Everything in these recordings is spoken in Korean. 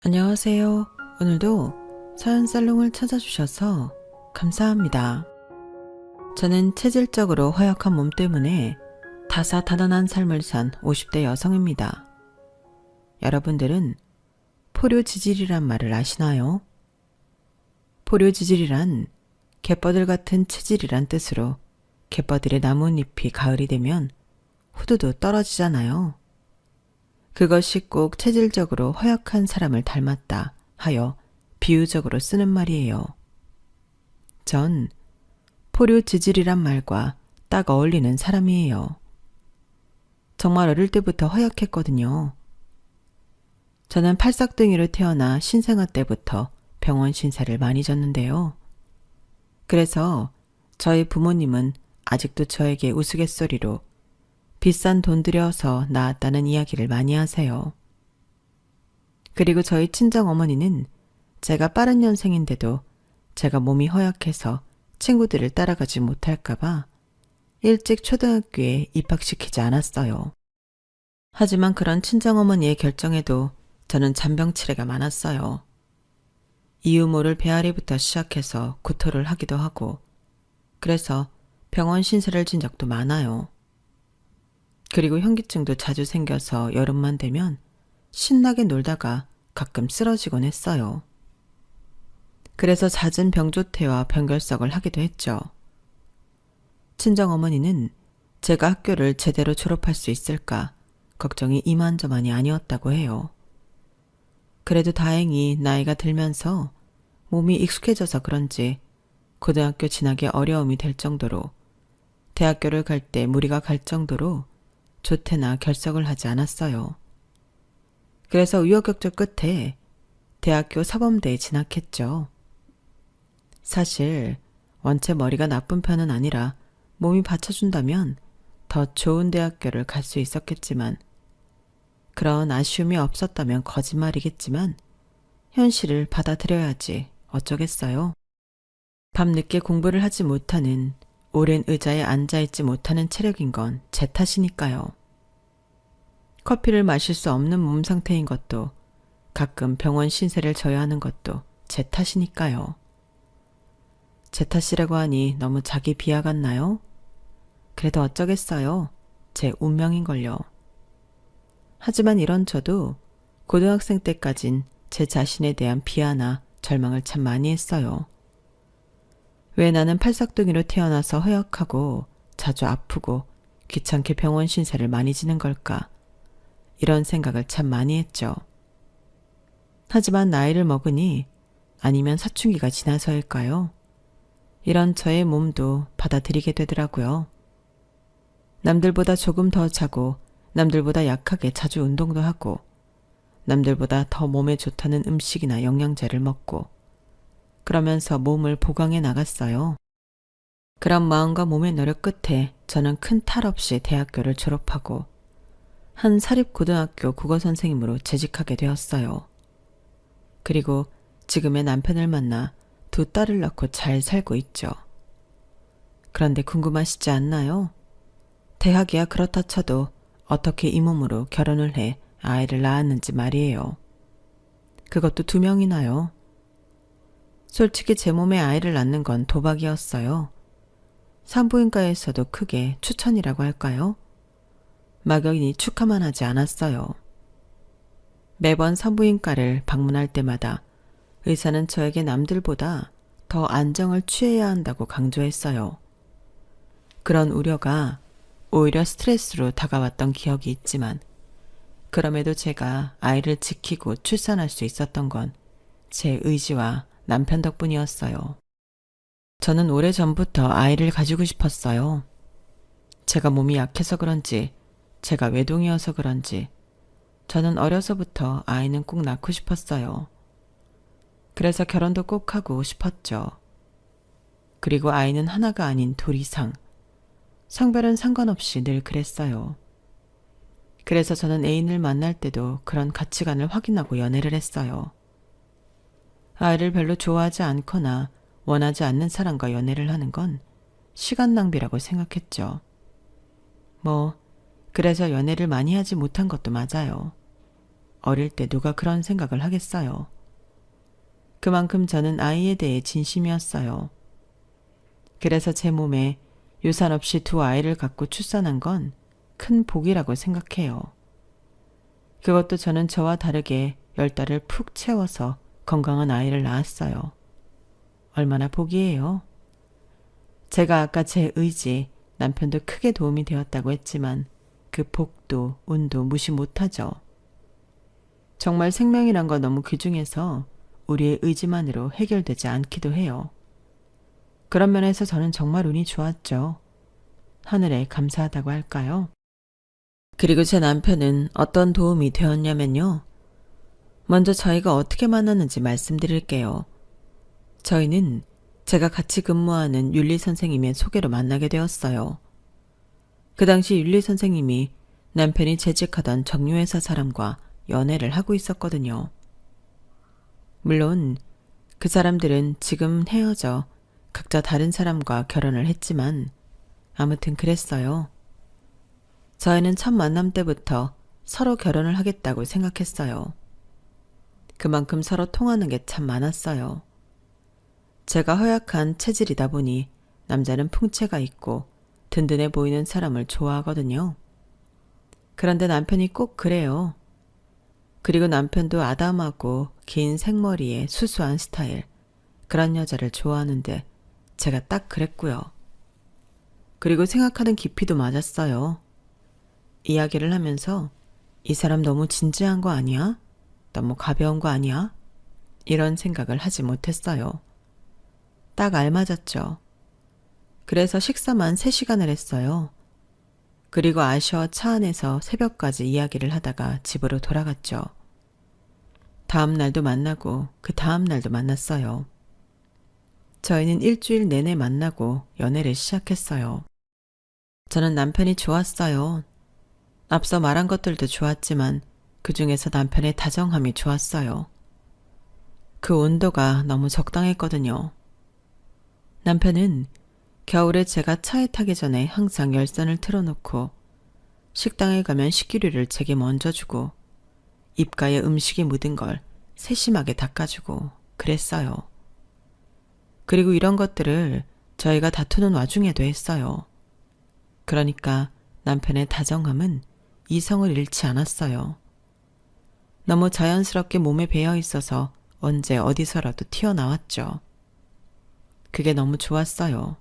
안녕하세요. 오늘도 사연살롱을 찾아주셔서 감사합니다. 저는 체질적으로 허약한 몸 때문에 다사다난한 삶을 산 50대 여성입니다. 여러분들은 포뇨지질이란 말을 아시나요? 포뇨지질이란 갯버들 같은 체질이란 뜻으로 갯버들의 나뭇잎이 가을이 되면 후두두 떨어지잖아요. 그것이 꼭 체질적으로 허약한 사람을 닮았다 하여 비유적으로 쓰는 말이에요. 전 포뇨지질이란 말과 딱 어울리는 사람이에요. 정말 어릴 때부터 허약했거든요. 저는 팔싹둥이로 태어나 신생아 때부터 병원 신세를 많이 졌는데요. 그래서 저희 부모님은 아직도 저에게 우스갯소리로 비싼 돈 들여서 낳았다는 이야기를 많이 하세요. 그리고 저희 친정어머니는 제가 빠른 년생인데도 제가 몸이 허약해서 친구들을 따라가지 못할까봐 일찍 초등학교에 입학시키지 않았어요. 하지만 그런 친정어머니의 결정에도 저는 잔병치레가 많았어요. 이유 모를 배앓이부터 시작해서 구토를 하기도 하고 그래서 병원 신세를 진 적도 많아요. 그리고 현기증도 자주 생겨서 여름만 되면 신나게 놀다가 가끔 쓰러지곤 했어요. 그래서 잦은 병조퇴와 병결석을 하기도 했죠. 친정어머니는 제가 학교를 제대로 졸업할 수 있을까 걱정이 이만저만이 아니었다고 해요. 그래도 다행히 나이가 들면서 몸이 익숙해져서 그런지 고등학교 진학에 어려움이 될 정도로 대학교를 갈 때 무리가 갈 정도로 조퇴나 결석을 하지 않았어요. 그래서 우여곡절 끝에 대학교 사범대에 진학했죠. 사실 원체 머리가 나쁜 편은 아니라 몸이 받쳐준다면 더 좋은 대학교를 갈 수 있었겠지만 그런 아쉬움이 없었다면 거짓말이겠지만 현실을 받아들여야지 어쩌겠어요. 밤늦게 공부를 하지 못하는 오랜 의자에 앉아있지 못하는 체력인 건 제 탓이니까요. 커피를 마실 수 없는 몸 상태인 것도 가끔 병원 신세를 져야 하는 것도 제 탓이니까요. 제 탓이라고 하니 너무 자기 비하 같나요? 그래도 어쩌겠어요. 제 운명인걸요. 하지만 이런 저도 고등학생 때까진 제 자신에 대한 비하나 절망을 참 많이 했어요. 왜 나는 팔싹둥이로 태어나서 허약하고 자주 아프고 귀찮게 병원 신세를 많이 지는 걸까? 이런 생각을 참 많이 했죠. 하지만 나이를 먹으니 아니면 사춘기가 지나서일까요? 이런 저의 몸도 받아들이게 되더라고요. 남들보다 조금 더 자고 남들보다 약하게 자주 운동도 하고 남들보다 더 몸에 좋다는 음식이나 영양제를 먹고 그러면서 몸을 보강해 나갔어요. 그런 마음과 몸의 노력 끝에 저는 큰 탈 없이 대학교를 졸업하고 한 사립고등학교 국어선생님으로 재직하게 되었어요. 그리고 지금의 남편을 만나 두 딸을 낳고 잘 살고 있죠. 그런데 궁금하시지 않나요? 대학이야 그렇다 쳐도 어떻게 이 몸으로 결혼을 해 아이를 낳았는지 말이에요. 그것도 2명이나요. 솔직히 제 몸에 아이를 낳는 건 도박이었어요. 산부인과에서도 크게 추천이라고 할까요? 막연히 축하만 하지 않았어요. 매번 산부인과를 방문할 때마다 의사는 저에게 남들보다 더 안정을 취해야 한다고 강조했어요. 그런 우려가 오히려 스트레스로 다가왔던 기억이 있지만 그럼에도 제가 아이를 지키고 출산할 수 있었던 건 제 의지와 남편 덕분이었어요. 저는 오래전부터 아이를 가지고 싶었어요. 제가 몸이 약해서 그런지 제가 외동이어서 그런지 저는 어려서부터 아이는 꼭 낳고 싶었어요. 그래서 결혼도 꼭 하고 싶었죠. 그리고 아이는 하나가 아닌 2 이상. 성별은 상관없이 늘 그랬어요. 그래서 저는 애인을 만날 때도 그런 가치관을 확인하고 연애를 했어요. 아이를 별로 좋아하지 않거나 원하지 않는 사람과 연애를 하는 건 시간 낭비라고 생각했죠. 그래서 연애를 많이 하지 못한 것도 맞아요. 어릴 때 누가 그런 생각을 하겠어요. 그만큼 저는 아이에 대해 진심이었어요. 그래서 제 몸에 유산 없이 두 아이를 갖고 출산한 건 큰 복이라고 생각해요. 그것도 저는 저와 다르게 10달을 푹 채워서 건강한 아이를 낳았어요. 얼마나 복이에요. 제가 아까 제 의지, 남편도 크게 도움이 되었다고 했지만 그 복도, 운도 무시 못하죠. 정말 생명이란 건 너무 귀중해서 우리의 의지만으로 해결되지 않기도 해요. 그런 면에서 저는 정말 운이 좋았죠. 하늘에 감사하다고 할까요? 그리고 제 남편은 어떤 도움이 되었냐면요. 먼저 저희가 어떻게 만났는지 말씀드릴게요. 저희는 제가 같이 근무하는 윤리 선생님의 소개로 만나게 되었어요. 그 당시 윤리 선생님이 남편이 재직하던 정유회사 사람과 연애를 하고 있었거든요. 물론 그 사람들은 지금 헤어져 각자 다른 사람과 결혼을 했지만 아무튼 그랬어요. 저희는 첫 만남 때부터 서로 결혼을 하겠다고 생각했어요. 그만큼 서로 통하는 게 참 많았어요. 제가 허약한 체질이다 보니 남자는 풍채가 있고 든든해 보이는 사람을 좋아하거든요. 그런데 남편이 꼭 그래요. 그리고 남편도 아담하고 긴 생머리에 수수한 스타일, 그런 여자를 좋아하는데 제가 딱 그랬고요. 그리고 생각하는 깊이도 맞았어요. 이야기를 하면서 이 사람 너무 진지한 거 아니야? 너무 가벼운 거 아니야? 이런 생각을 하지 못했어요. 딱 알맞았죠. 그래서 식사만 3시간을 했어요. 그리고 아쉬워 차 안에서 새벽까지 이야기를 하다가 집으로 돌아갔죠. 다음 날도 만나고 그 다음 날도 만났어요. 저희는 일주일 내내 만나고 연애를 시작했어요. 저는 남편이 좋았어요. 앞서 말한 것들도 좋았지만 그 중에서 남편의 다정함이 좋았어요. 그 온도가 너무 적당했거든요. 남편은 겨울에 제가 차에 타기 전에 항상 열선을 틀어놓고 식당에 가면 식기류를 제게 먼저 주고 입가에 음식이 묻은 걸 세심하게 닦아주고 그랬어요. 그리고 이런 것들을 저희가 다투는 와중에도 했어요. 그러니까 남편의 다정함은 이성을 잃지 않았어요. 너무 자연스럽게 몸에 배어 있어서 언제 어디서라도 튀어나왔죠. 그게 너무 좋았어요.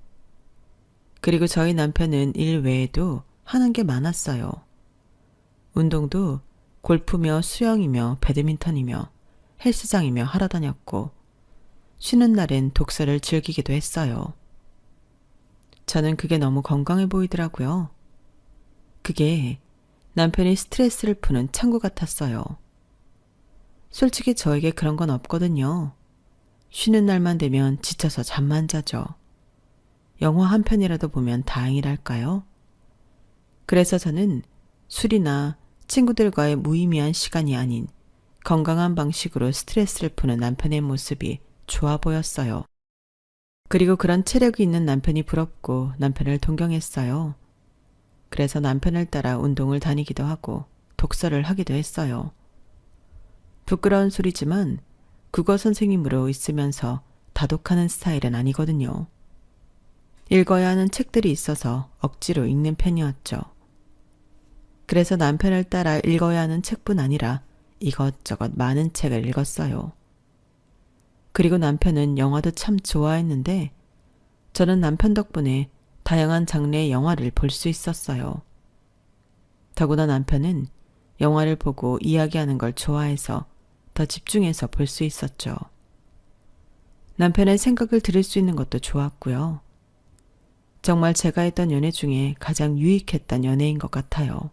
그리고 저희 남편은 일 외에도 하는 게 많았어요. 운동도 골프며 수영이며 배드민턴이며 헬스장이며 하러 다녔고 쉬는 날엔 독서를 즐기기도 했어요. 저는 그게 너무 건강해 보이더라고요. 그게 남편이 스트레스를 푸는 창구 같았어요. 솔직히 저에게 그런 건 없거든요. 쉬는 날만 되면 지쳐서 잠만 자죠. 영화 한 편이라도 보면 다행이랄까요? 그래서 저는 술이나 친구들과의 무의미한 시간이 아닌 건강한 방식으로 스트레스를 푸는 남편의 모습이 좋아 보였어요. 그리고 그런 체력이 있는 남편이 부럽고 남편을 동경했어요. 그래서 남편을 따라 운동을 다니기도 하고 독서를 하기도 했어요. 부끄러운 소리지만 국어 선생님으로 있으면서 다독하는 스타일은 아니거든요. 읽어야 하는 책들이 있어서 억지로 읽는 편이었죠. 그래서 남편을 따라 읽어야 하는 책뿐 아니라 이것저것 많은 책을 읽었어요. 그리고 남편은 영화도 참 좋아했는데 저는 남편 덕분에 다양한 장르의 영화를 볼 수 있었어요. 더구나 남편은 영화를 보고 이야기하는 걸 좋아해서 더 집중해서 볼 수 있었죠. 남편의 생각을 들을 수 있는 것도 좋았고요. 정말 제가 했던 연애 중에 가장 유익했던 연애인 것 같아요.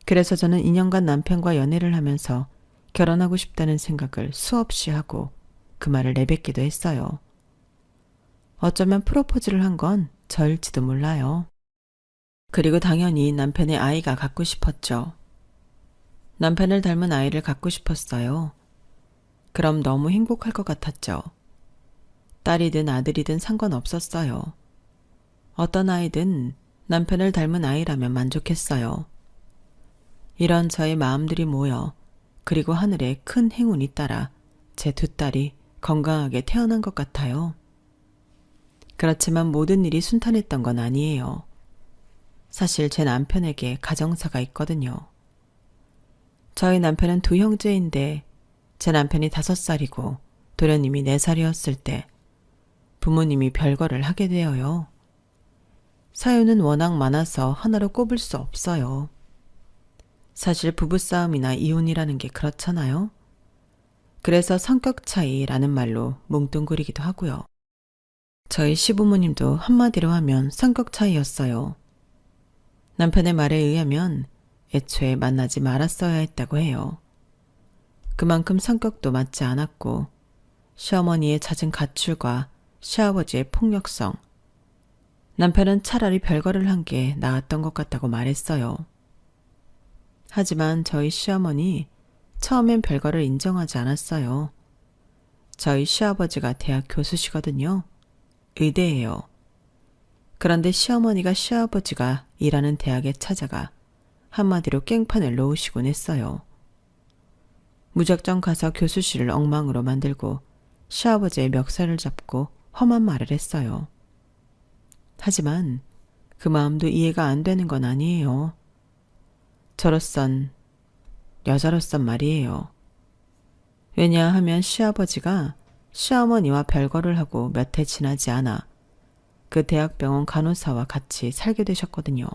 그래서 저는 2년간 남편과 연애를 하면서 결혼하고 싶다는 생각을 수없이 하고 그 말을 내뱉기도 했어요. 어쩌면 프로포즈를 한 건 저일지도 몰라요. 그리고 당연히 남편의 아이가 갖고 싶었죠. 남편을 닮은 아이를 갖고 싶었어요. 그럼 너무 행복할 것 같았죠. 딸이든 아들이든 상관없었어요. 어떤 아이든 남편을 닮은 아이라면 만족했어요. 이런 저의 마음들이 모여 그리고 하늘에 큰 행운이 따라 제 두 딸이 건강하게 태어난 것 같아요. 그렇지만 모든 일이 순탄했던 건 아니에요. 사실 제 남편에게 가정사가 있거든요. 저희 남편은 두 형제인데 제 남편이 5살이고 도련님이 4살이었을 때 부모님이 별거를 하게 되어요. 사유는 워낙 많아서 하나로 꼽을 수 없어요. 사실 부부싸움이나 이혼이라는 게 그렇잖아요. 그래서 성격 차이라는 말로 뭉뚱그리기도 하고요. 저희 시부모님도 한마디로 하면 성격 차이였어요. 남편의 말에 의하면 애초에 만나지 말았어야 했다고 해요. 그만큼 성격도 맞지 않았고 시어머니의 잦은 가출과 시아버지의 폭력성, 남편은 차라리 별거를 한 게 나았던 것 같다고 말했어요. 하지만 저희 시어머니 처음엔 별거를 인정하지 않았어요. 저희 시아버지가 대학 교수시거든요. 의대예요. 그런데 시어머니가 시아버지가 일하는 대학에 찾아가 한마디로 깽판을 놓으시곤 했어요. 무작정 가서 교수실을 엉망으로 만들고 시아버지의 멱살을 잡고 험한 말을 했어요. 하지만 그 마음도 이해가 안 되는 건 아니에요. 여자로선 말이에요. 왜냐하면 시아버지가 시어머니와 별거를 하고 몇 해 지나지 않아 그 대학병원 간호사와 같이 살게 되셨거든요.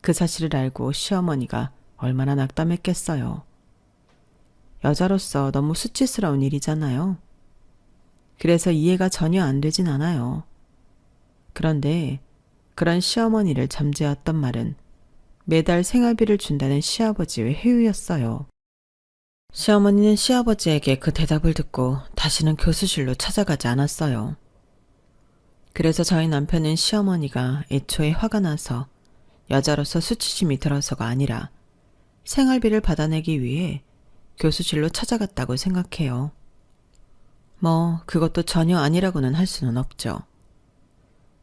그 사실을 알고 시어머니가 얼마나 낙담했겠어요. 여자로서 너무 수치스러운 일이잖아요. 그래서 이해가 전혀 안 되진 않아요. 그런데 그런 시어머니를 잠재웠던 말은 매달 생활비를 준다는 시아버지의 회유였어요. 시어머니는 시아버지에게 그 대답을 듣고 다시는 교수실로 찾아가지 않았어요. 그래서 저희 남편은 시어머니가 애초에 화가 나서 여자로서 수치심이 들어서가 아니라 생활비를 받아내기 위해 교수실로 찾아갔다고 생각해요. 그것도 전혀 아니라고는 할 수는 없죠.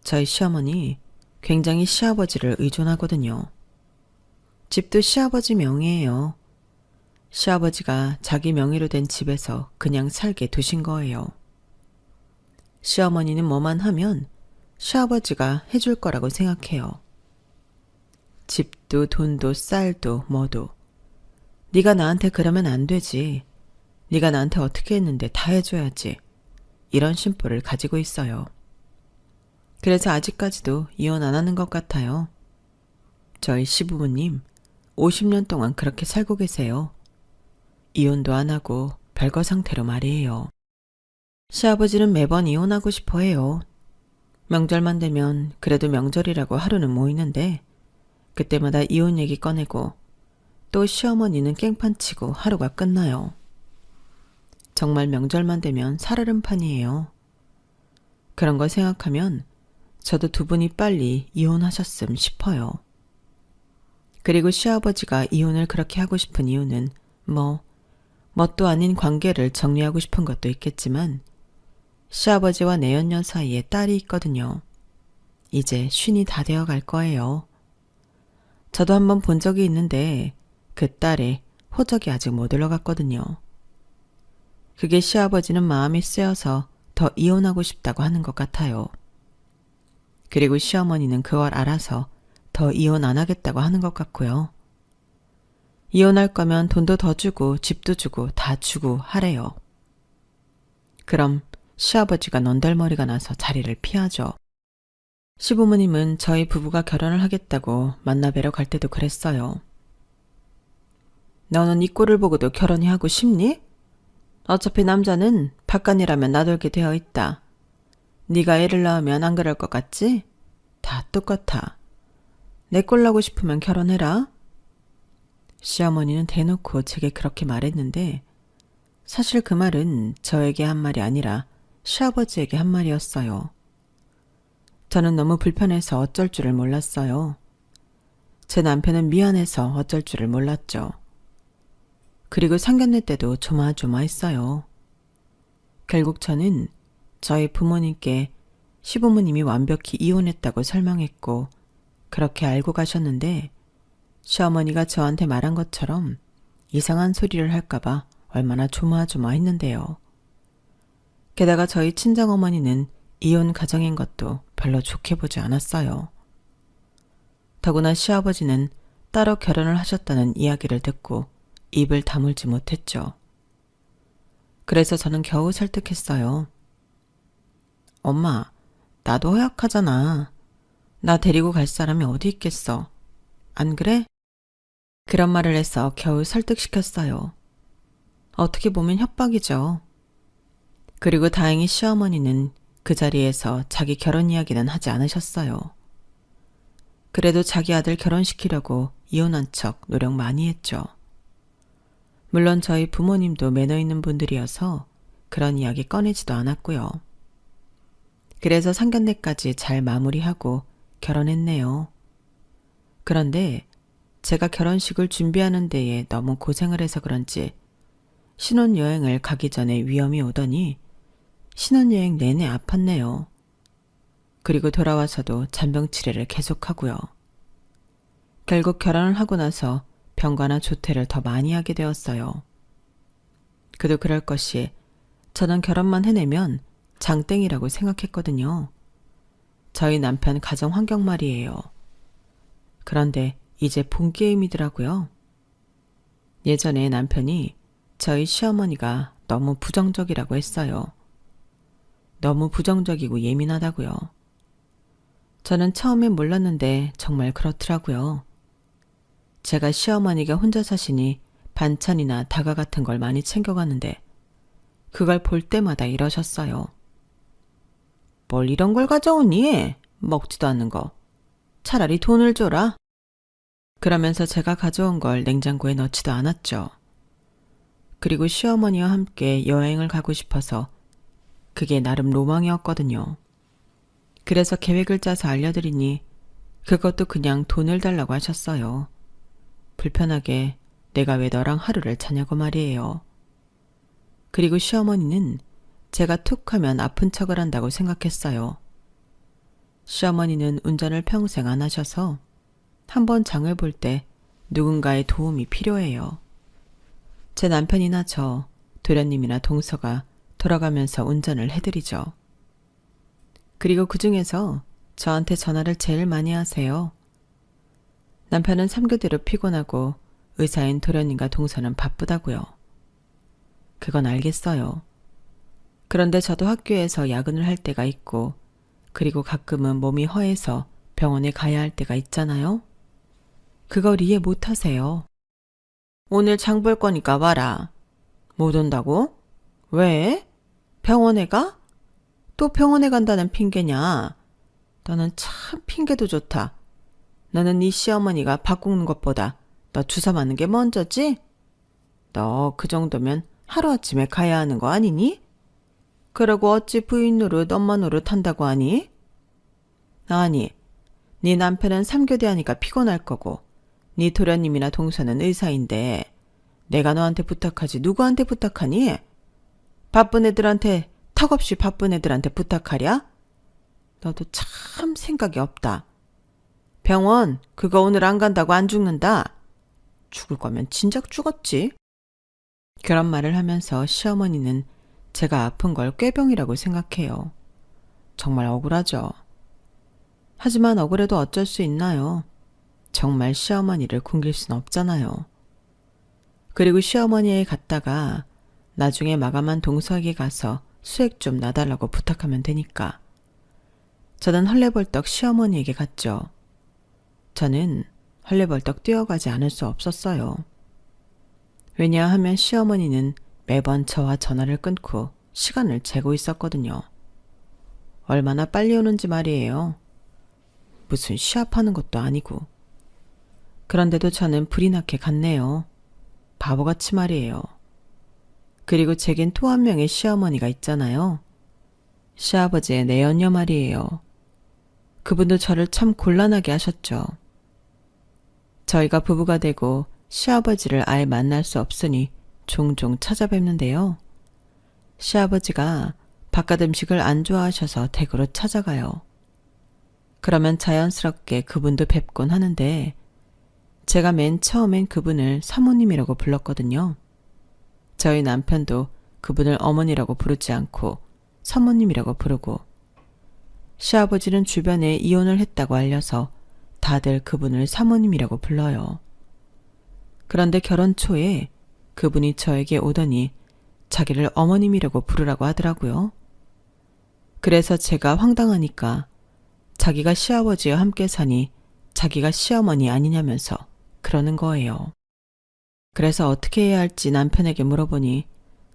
저희 시어머니 굉장히 시아버지를 의존하거든요. 집도 시아버지 명의예요. 시아버지가 자기 명의로 된 집에서 그냥 살게 두신 거예요. 시어머니는 뭐만 하면 시아버지가 해줄 거라고 생각해요. 집도 돈도 쌀도 뭐도. 네가 나한테 그러면 안 되지. 네가 나한테 어떻게 했는데 다 해줘야지. 이런 심보를 가지고 있어요. 그래서 아직까지도 이혼 안 하는 것 같아요. 저희 시부모님 50년 동안 그렇게 살고 계세요. 이혼도 안 하고 별거 상태로 말이에요. 시아버지는 매번 이혼하고 싶어 해요. 명절만 되면 그래도 명절이라고 하루는 모이는데 그때마다 이혼 얘기 꺼내고 또 시어머니는 깽판 치고 하루가 끝나요. 정말 명절만 되면 살얼음판이에요. 그런 거 생각하면 저도 두 분이 빨리 이혼하셨음 싶어요. 그리고 시아버지가 이혼을 그렇게 하고 싶은 이유는 뭣도 아닌 관계를 정리하고 싶은 것도 있겠지만 시아버지와 내연녀 사이에 딸이 있거든요. 이제 50이 다 되어 갈 거예요. 저도 한번 본 적이 있는데 그 딸의 호적이 아직 못 올라갔거든요. 그게 시아버지는 마음이 쓰여서 더 이혼하고 싶다고 하는 것 같아요. 그리고 시어머니는 그걸 알아서 더 이혼 안 하겠다고 하는 것 같고요. 이혼할 거면 돈도 더 주고 집도 주고 다 주고 하래요. 그럼 시아버지가 넌덜머리가 나서 자리를 피하죠. 시부모님은 저희 부부가 결혼을 하겠다고 만나뵈러 갈 때도 그랬어요. 너는 이 꼴을 보고도 결혼이 하고 싶니? 어차피 남자는 바깥이라면 놔둘게 되어 있다. 네가 애를 낳으면 안 그럴 것 같지? 다 똑같아. 내 꼴 나고 싶으면 결혼해라. 시어머니는 대놓고 제게 그렇게 말했는데 사실 그 말은 저에게 한 말이 아니라 시아버지에게 한 말이었어요. 저는 너무 불편해서 어쩔 줄을 몰랐어요. 제 남편은 미안해서 어쩔 줄을 몰랐죠. 그리고 상견례 때도 조마조마했어요. 결국 저는 저희 부모님께 시부모님이 완벽히 이혼했다고 설명했고 그렇게 알고 가셨는데 시어머니가 저한테 말한 것처럼 이상한 소리를 할까봐 얼마나 조마조마했는데요. 게다가 저희 친정어머니는 이혼 가정인 것도 별로 좋게 보지 않았어요. 더구나 시아버지는 따로 결혼을 하셨다는 이야기를 듣고 입을 다물지 못했죠. 그래서 저는 겨우 설득했어요. 엄마, 나도 허약하잖아. 나 데리고 갈 사람이 어디 있겠어. 안 그래? 그런 말을 해서 겨우 설득시켰어요. 어떻게 보면 협박이죠. 그리고 다행히 시어머니는 그 자리에서 자기 결혼 이야기는 하지 않으셨어요. 그래도 자기 아들 결혼시키려고 이혼한 척 노력 많이 했죠. 물론 저희 부모님도 매너 있는 분들이어서 그런 이야기 꺼내지도 않았고요. 그래서 상견례까지 잘 마무리하고 결혼했네요. 그런데 제가 결혼식을 준비하는 데에 너무 고생을 해서 그런지 신혼여행을 가기 전에 위험이 오더니 신혼여행 내내 아팠네요. 그리고 돌아와서도 잔병 치레를 계속하고요. 결국 결혼을 하고 나서 병가나 조퇴를 더 많이 하게 되었어요. 그도 그럴 것이 저는 결혼만 해내면 장땡이라고 생각했거든요. 저희 남편 가정 환경 말이에요. 그런데 이제 본 게임이더라고요. 예전에 남편이 저희 시어머니가 너무 부정적이라고 했어요. 너무 부정적이고 예민하다고요. 저는 처음엔 몰랐는데 정말 그렇더라고요. 제가 시어머니가 혼자 사시니 반찬이나 다과 같은 걸 많이 챙겨가는데 그걸 볼 때마다 이러셨어요. 뭘 이런 걸 가져오니? 먹지도 않는 거. 차라리 돈을 줘라. 그러면서 제가 가져온 걸 냉장고에 넣지도 않았죠. 그리고 시어머니와 함께 여행을 가고 싶어서 그게 나름 로망이었거든요. 그래서 계획을 짜서 알려드리니 그것도 그냥 돈을 달라고 하셨어요. 불편하게 내가 왜 너랑 하루를 자냐고 말이에요. 그리고 시어머니는 제가 툭 하면 아픈 척을 한다고 생각했어요. 시어머니는 운전을 평생 안 하셔서 한번 장을 볼 때 누군가의 도움이 필요해요. 제 남편이나 저, 도련님이나 동서가 돌아가면서 운전을 해드리죠. 그리고 그 중에서 저한테 전화를 제일 많이 하세요. 남편은 3교대로 피곤하고 의사인 도련님과 동서는 바쁘다고요. 그건 알겠어요. 그런데 저도 학교에서 야근을 할 때가 있고 그리고 가끔은 몸이 허해서 병원에 가야 할 때가 있잖아요. 그걸 이해 못 하세요. 오늘 장 볼 거니까 와라. 못 온다고? 왜? 병원에 가? 또 병원에 간다는 핑계냐? 너는 참 핑계도 좋다. 너는 네 시어머니가 밥 굽는 것보다 너 주사 맞는 게 먼저지? 너 그 정도면 하루아침에 가야 하는 거 아니니? 그러고 어찌 부인 노릇 엄마 노릇 한다고 하니? 아니, 네 남편은 3교대 하니까 피곤할 거고 네 도련님이나 동서는 의사인데 내가 너한테 부탁하지 누구한테 부탁하니? 바쁜 애들한테 턱없이 바쁜 애들한테 부탁하랴? 너도 참 생각이 없다. 병원 그거 오늘 안 간다고 안 죽는다. 죽을 거면 진작 죽었지. 그런 말을 하면서 시어머니는 제가 아픈 걸 꾀병이라고 생각해요. 정말 억울하죠. 하지만 억울해도 어쩔 수 있나요? 정말 시어머니를 굶길 순 없잖아요. 그리고 시어머니에 갔다가 나중에 마감한 동서에게 가서 수액 좀 놔달라고 부탁하면 되니까. 저는 헐레벌떡 시어머니에게 갔죠. 저는 헐레벌떡 뛰어가지 않을 수 없었어요. 왜냐하면 시어머니는 매번 저와 전화를 끊고 시간을 재고 있었거든요. 얼마나 빨리 오는지 말이에요. 무슨 시합하는 것도 아니고. 그런데도 저는 불이 나게 갔네요. 바보같이 말이에요. 그리고 제겐 또 한 명의 시어머니가 있잖아요. 시아버지의 내연녀 말이에요. 그분도 저를 참 곤란하게 하셨죠. 저희가 부부가 되고 시아버지를 아예 만날 수 없으니 종종 찾아뵙는데요. 시아버지가 바깥 음식을 안 좋아하셔서 댁으로 찾아가요. 그러면 자연스럽게 그분도 뵙곤 하는데 제가 맨 처음엔 그분을 사모님이라고 불렀거든요. 저희 남편도 그분을 어머니라고 부르지 않고 사모님이라고 부르고, 시아버지는 주변에 이혼을 했다고 알려서 다들 그분을 사모님이라고 불러요. 그런데 결혼 초에 그분이 저에게 오더니 자기를 어머님이라고 부르라고 하더라고요. 그래서 제가 황당하니까 자기가 시아버지와 함께 사니 자기가 시어머니 아니냐면서 그러는 거예요. 그래서 어떻게 해야 할지 남편에게 물어보니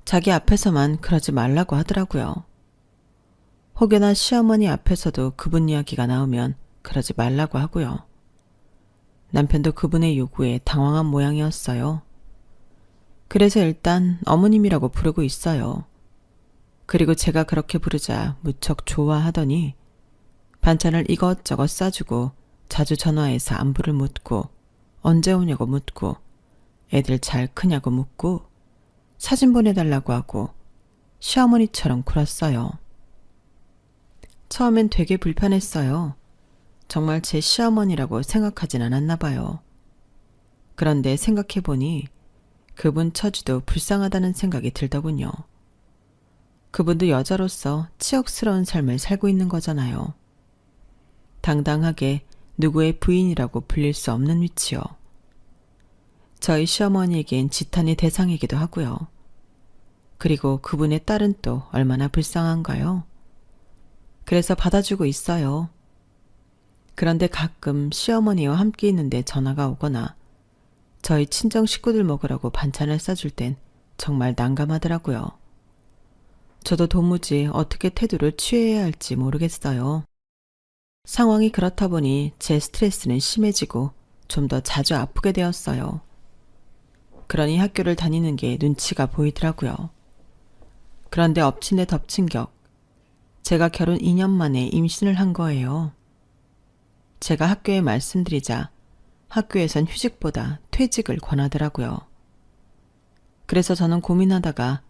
자기 앞에서만 그러지 말라고 하더라고요. 혹여나 시어머니 앞에서도 그분 이야기가 나오면 그러지 말라고 하고요. 남편도 그분의 요구에 당황한 모양이었어요. 그래서 일단 어머님이라고 부르고 있어요. 그리고 제가 그렇게 부르자 무척 좋아하더니 반찬을 이것저것 싸주고 자주 전화해서 안부를 묻고 언제 오냐고 묻고 애들 잘 크냐고 묻고 사진 보내달라고 하고 시어머니처럼 굴었어요. 처음엔 되게 불편했어요. 정말 제 시어머니라고 생각하진 않았나 봐요. 그런데 생각해보니 그분 처지도 불쌍하다는 생각이 들더군요. 그분도 여자로서 치욕스러운 삶을 살고 있는 거잖아요. 당당하게 누구의 부인이라고 불릴 수 없는 위치요. 저희 시어머니에겐 지탄의 대상이기도 하고요. 그리고 그분의 딸은 또 얼마나 불쌍한가요? 그래서 받아주고 있어요. 그런데 가끔 시어머니와 함께 있는데 전화가 오거나 저희 친정 식구들 먹으라고 반찬을 싸줄 땐 정말 난감하더라고요. 저도 도무지 어떻게 태도를 취해야 할지 모르겠어요. 상황이 그렇다 보니 제 스트레스는 심해지고 좀 더 자주 아프게 되었어요. 그러니 학교를 다니는 게 눈치가 보이더라고요. 그런데 엎친 데 덮친 격, 제가 결혼 2년 만에 임신을 한 거예요. 제가 학교에 말씀드리자 학교에선 휴직보다 퇴직을 권하더라고요. 그래서 저는 고민하다가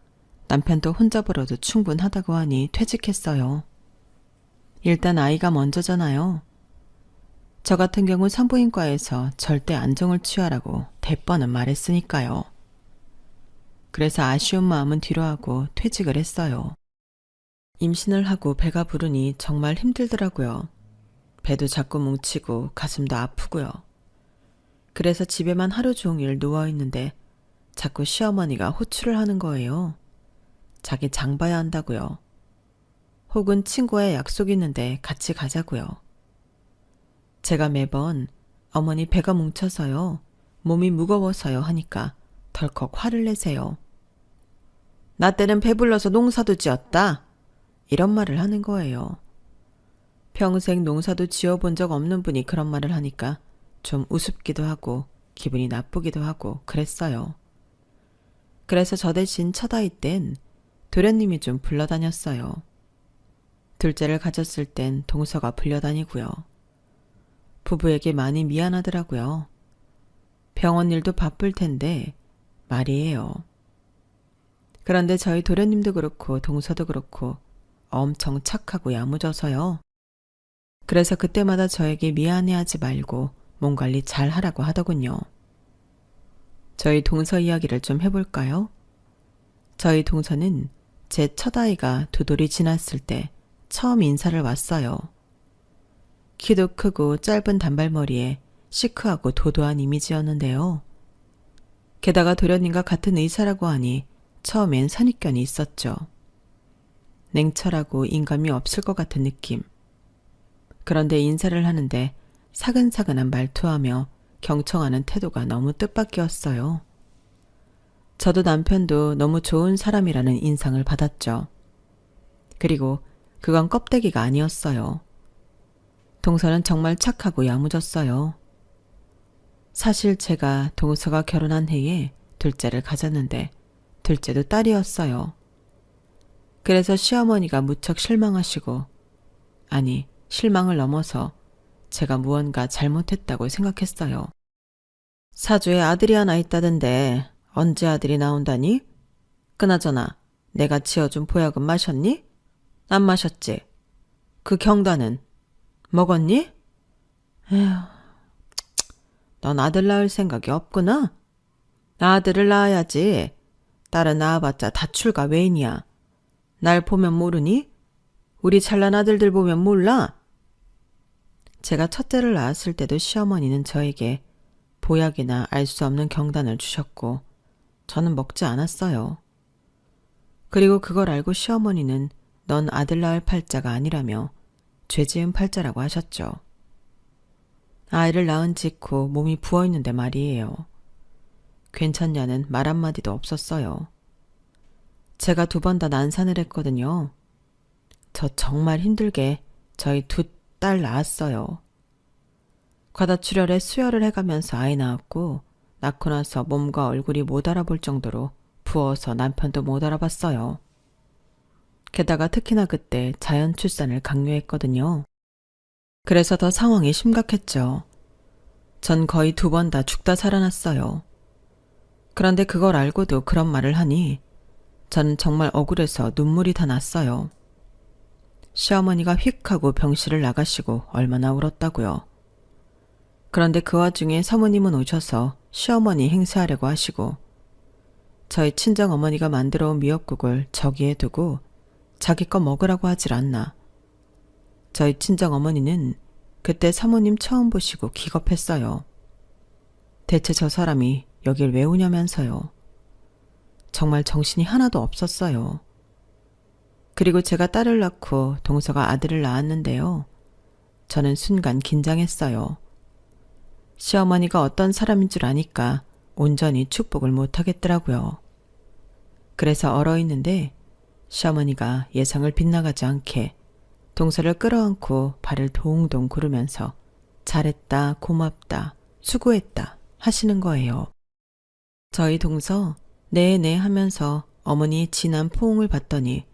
남편도 혼자 벌어도 충분하다고 하니 퇴직했어요. 일단 아이가 먼저잖아요. 저 같은 경우 산부인과에서 절대 안정을 취하라고 대번은 말했으니까요. 그래서 아쉬운 마음은 뒤로하고 퇴직을 했어요. 임신을 하고 배가 부르니 정말 힘들더라고요. 배도 자꾸 뭉치고 가슴도 아프고요. 그래서 집에만 하루 종일 누워있는데 자꾸 시어머니가 호출을 하는 거예요. 자기 장 봐야 한다고요. 혹은 친구와의 약속이 있는데 같이 가자고요. 제가 매번 어머니 배가 뭉쳐서요. 몸이 무거워서요 하니까 덜컥 화를 내세요. 나 때는 배불러서 농사도 지었다. 이런 말을 하는 거예요. 평생 농사도 지어본 적 없는 분이 그런 말을 하니까 좀 우습기도 하고 기분이 나쁘기도 하고 그랬어요. 그래서 저 대신 첫 아이 땐 도련님이 좀 불러다녔어요. 둘째를 가졌을 땐 동서가 불려다니고요. 부부에게 많이 미안하더라고요. 병원 일도 바쁠 텐데 말이에요. 그런데 저희 도련님도 그렇고 동서도 그렇고 엄청 착하고 야무져서요. 그래서 그때마다 저에게 미안해하지 말고 몸 관리 잘 하라고 하더군요. 저희 동서 이야기를 좀 해볼까요? 저희 동서는 제 첫 아이가 2돌이 지났을 때 처음 인사를 왔어요. 키도 크고 짧은 단발머리에 시크하고 도도한 이미지였는데요. 게다가 도련님과 같은 의사라고 하니 처음엔 선입견이 있었죠. 냉철하고 인감이 없을 것 같은 느낌. 그런데 인사를 하는데 사근사근한 말투하며 경청하는 태도가 너무 뜻밖이었어요. 저도 남편도 너무 좋은 사람이라는 인상을 받았죠. 그리고 그건 껍데기가 아니었어요. 동서는 정말 착하고 야무졌어요. 사실 제가 동서가 결혼한 해에 둘째를 가졌는데 둘째도 딸이었어요. 그래서 시어머니가 무척 실망하시고, 아니 실망을 넘어서 제가 무언가 잘못했다고 생각했어요. 사주에 아들이 하나 있다던데 언제 아들이 나온다니? 그나저나 내가 지어준 보약은 마셨니? 안 마셨지? 그 경단은 먹었니? 에휴, 넌 아들 낳을 생각이 없구나? 아들을 낳아야지. 딸은 낳아봤자 다출가 외인이야. 날 보면 모르니? 우리 잘난 아들들 보면 몰라? 제가 첫째를 낳았을 때도 시어머니는 저에게 보약이나 알 수 없는 경단을 주셨고 저는 먹지 않았어요. 그리고 그걸 알고 시어머니는 넌 아들 낳을 팔자가 아니라며 죄지은 팔자라고 하셨죠. 아이를 낳은 직후 몸이 부어있는데 말이에요. 괜찮냐는 말 한마디도 없었어요. 제가 2번 다 난산을 했거든요. 저 정말 힘들게 저희 2딸 낳았어요. 과다출혈에 수혈을 해가면서 아이 낳았고 낳고 나서 몸과 얼굴이 못 알아볼 정도로 부어서 남편도 못 알아봤어요. 게다가 특히나 그때 자연 출산을 강요했거든요. 그래서 더 상황이 심각했죠. 전 거의 2번 다 죽다 살아났어요. 그런데 그걸 알고도 그런 말을 하니 저는 정말 억울해서 눈물이 다 났어요. 시어머니가 휙 하고 병실을 나가시고 얼마나 울었다고요. 그런데 그 와중에 사모님은 오셔서 시어머니 행세하려고 하시고 저희 친정어머니가 만들어 온 미역국을 저기에 두고 자기 거 먹으라고 하질 않나. 저희 친정어머니는 그때 사모님 처음 보시고 기겁했어요. 대체 저 사람이 여길 왜 오냐면서요. 정말 정신이 하나도 없었어요. 그리고 제가 딸을 낳고 동서가 아들을 낳았는데요. 저는 순간 긴장했어요. 시어머니가 어떤 사람인 줄 아니까 온전히 축복을 못하겠더라고요. 그래서 얼어있는데 시어머니가 예상을 빗나가지 않게 동서를 끌어안고 발을 동동 구르면서 잘했다, 고맙다, 수고했다 하시는 거예요. 저희 동서 네네 하면서 어머니의 진한 포옹을 받더니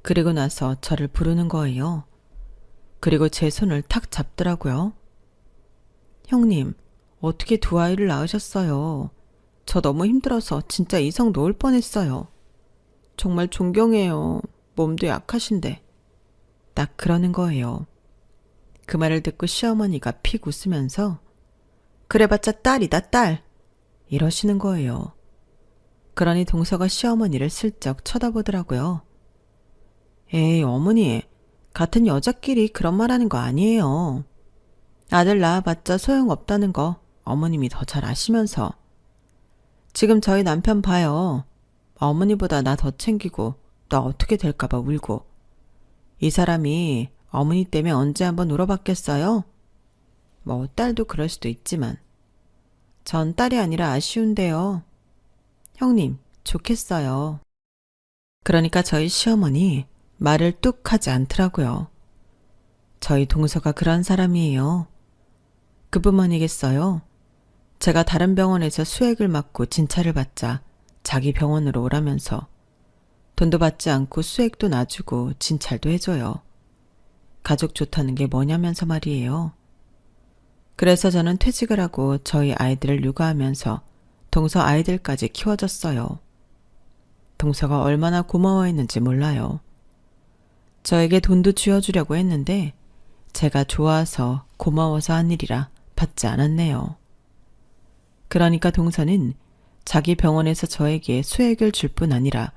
그리고 나서 저를 부르는 거예요. 그리고 제 손을 탁 잡더라고요. 형님, 어떻게 2아이를 낳으셨어요? 저 너무 힘들어서 진짜 이성 놓을 뻔했어요. 정말 존경해요. 몸도 약하신데. 딱 그러는 거예요. 그 말을 듣고 시어머니가 픽 웃으면서 그래봤자 딸이다 딸 이러시는 거예요. 그러니 동서가 시어머니를 슬쩍 쳐다보더라고요. 에이 어머니, 같은 여자끼리 그런 말하는 거 아니에요. 아들 낳아봤자 소용없다는 거 어머님이 더 잘 아시면서. 지금 저희 남편 봐요. 어머니보다 나 더 챙기고 나 어떻게 될까봐 울고. 이 사람이 어머니 때문에 언제 한번 울어봤겠어요? 뭐 딸도 그럴 수도 있지만 전 딸이 아니라 아쉬운데요. 형님 좋겠어요. 그러니까 저희 시어머니 말을 뚝 하지 않더라고요. 저희 동서가 그런 사람이에요. 그뿐만이겠어요. 제가 다른 병원에서 수액을 맞고 진찰을 받자 자기 병원으로 오라면서 돈도 받지 않고 수액도 놔주고 진찰도 해줘요. 가족 좋다는 게 뭐냐면서 말이에요. 그래서 저는 퇴직을 하고 저희 아이들을 육아하면서 동서 아이들까지 키워줬어요. 동서가 얼마나 고마워했는지 몰라요. 저에게 돈도 쥐어주려고 했는데 제가 좋아서 고마워서 한 일이라 받지 않았네요. 그러니까 동서는 자기 병원에서 저에게 수액을 줄 뿐 아니라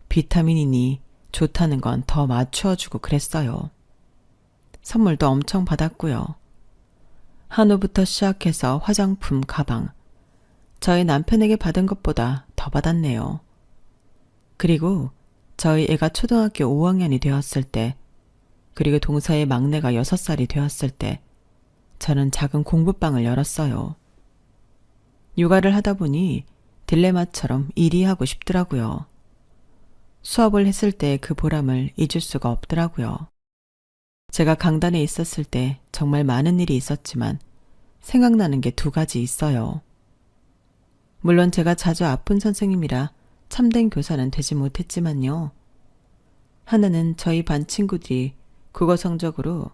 비타민이니 좋다는 건 더 맞추어주고 그랬어요. 선물도 엄청 받았고요. 한우부터 시작해서 화장품, 가방, 저희 남편에게 받은 것보다 더 받았네요. 그리고 저희 애가 초등학교 5학년이 되었을 때, 그리고 동서의 막내가 6살이 되었을 때 저는 작은 공부방을 열었어요. 육아를 하다 보니 딜레마처럼 일이 하고 싶더라고요. 수업을 했을 때 그 보람을 잊을 수가 없더라고요. 제가 강단에 있었을 때 정말 많은 일이 있었지만 생각나는 게 2가지 있어요. 물론 제가 자주 아픈 선생님이라 참된 교사는 되지 못했지만요. 하나는 저희 반 친구들이 국어 성적으로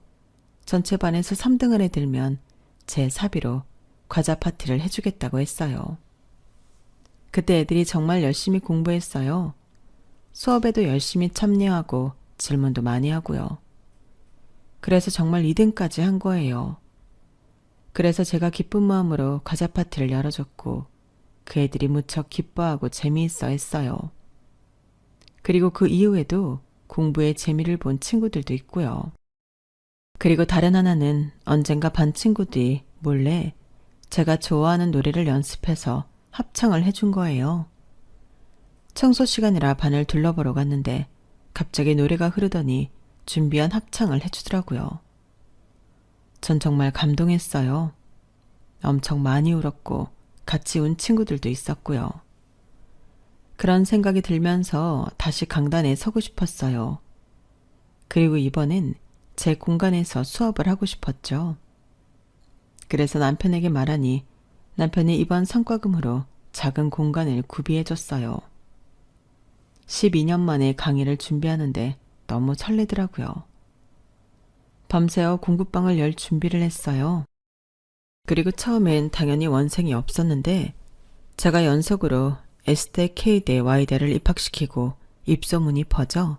전체 반에서 3등 안에 들면 제 사비로 과자 파티를 해주겠다고 했어요. 그때 애들이 정말 열심히 공부했어요. 수업에도 열심히 참여하고 질문도 많이 하고요. 그래서 정말 2등까지 한 거예요. 그래서 제가 기쁜 마음으로 과자 파티를 열어줬고 그 애들이 무척 기뻐하고 재미있어 했어요. 그리고 그 이후에도 공부에 재미를 본 친구들도 있고요. 그리고 다른 하나는 언젠가 반 친구들이 몰래 제가 좋아하는 노래를 연습해서 합창을 해준 거예요. 청소 시간이라 반을 둘러보러 갔는데 갑자기 노래가 흐르더니 준비한 합창을 해주더라고요. 전 정말 감동했어요. 엄청 많이 울었고 같이 운 친구들도 있었고요. 그런 생각이 들면서 다시 강단에 서고 싶었어요. 그리고 이번엔 제 공간에서 수업을 하고 싶었죠. 그래서 남편에게 말하니 남편이 이번 성과금으로 작은 공간을 구비해줬어요. 12년 만에 강의를 준비하는데 너무 설레더라고요. 밤새워 공부방을 열 준비를 했어요. 그리고 처음엔 당연히 원생이 없었는데 제가 연속으로 S대, K대, Y대를 입학시키고 입소문이 퍼져